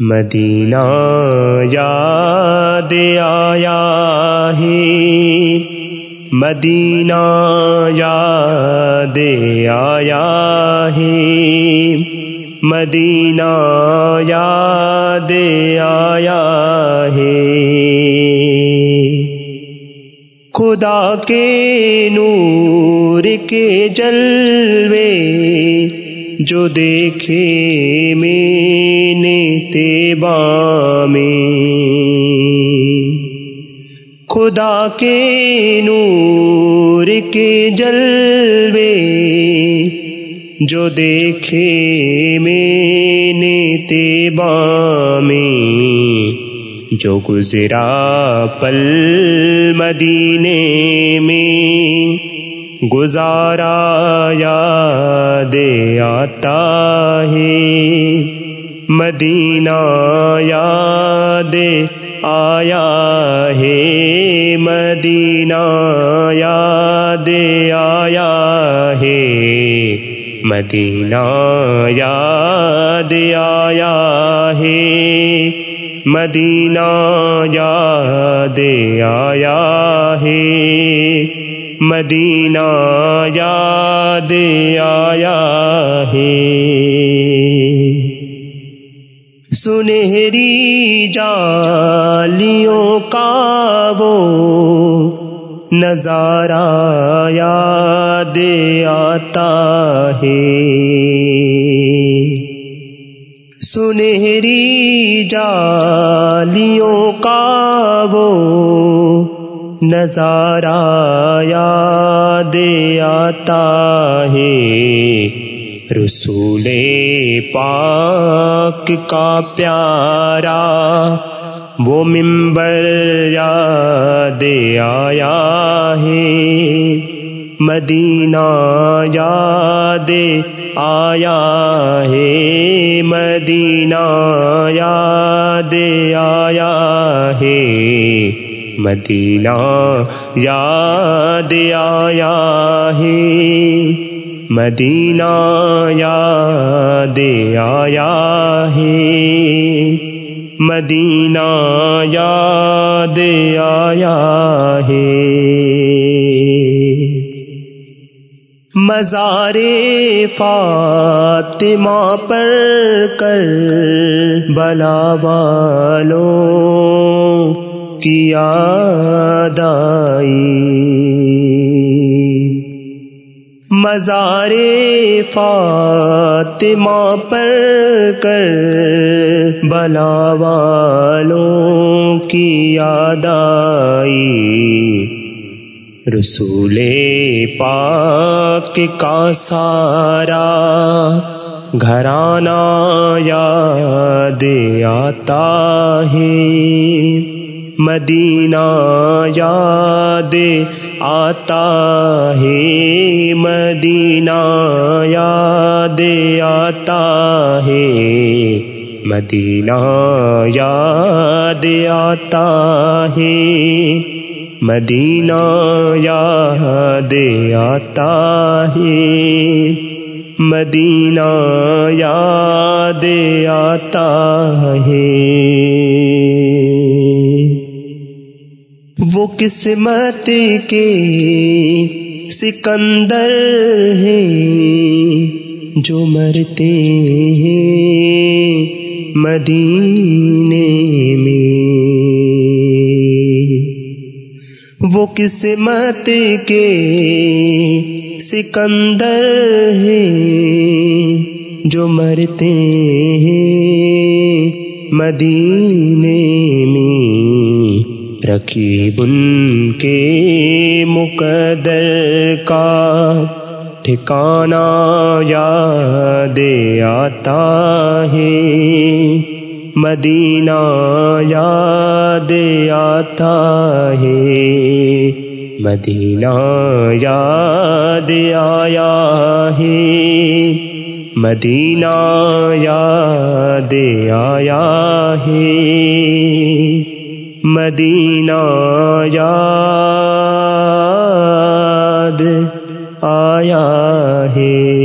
مدینہ یاد آیا ہے، مدینہ یاد آیا ہے، مدینہ یاد آیا ہے۔ خدا کے نور کے جلوے جو دیکھے میں نے طیبہ میں، خدا کے نور کے جلوے جو دیکھے میں نے طیبہ میں، جو گزرا پل مدینے میں گزارا یاد آتا ہے، مدینہ یاد آیا ہے، مدینہ یاد آیا ہے، مدینہ یاد آیا ہے، مدینہ یاد آیا ہے، مدینہ یاد آیا ہے۔ سنہری جالیوں کا وہ نظارہ یاد آتا ہے، سنہری جالیوں کا وہ نظارہ یاد آتا ہے، رسول پاک کا پیارا وہ منبر یاد آیا ہے، مدینہ یاد آیا ہے، مدینہ یاد آیا ہے، مدینہ یاد آیا ہے، مدینہ یاد آیا ہے، مدینہ یاد آیا ہے۔ مزار فاطمہ پر کربلا والوں کی یاد آئی، مزار فاطمہ پر کربلا والوں کی یاد آئی، رسول پاک کا سارا گھرانہ یاد آتا ہے، مدینہ یاد آتا ہے، مدینہ یاد آتا ہے، مدینہ یاد آتا ہے، مدینہ یاد آتا ہے، مدینہ یاد آتا ہے۔ وہ قسمت کے سکندر ہیں جو مرتے ہیں مدینے میں، وہ قسمت کے سکندر ہیں جو مرتے ہیں مدینے میں، رقیب ان کے مقدر کا ٹھکانہ یاد آتا ہے، مدینہ یاد آتا ہے، مدینہ یاد آیا ہے، مدینہ یاد آیا ہے، مدینہ یاد آیا ہے۔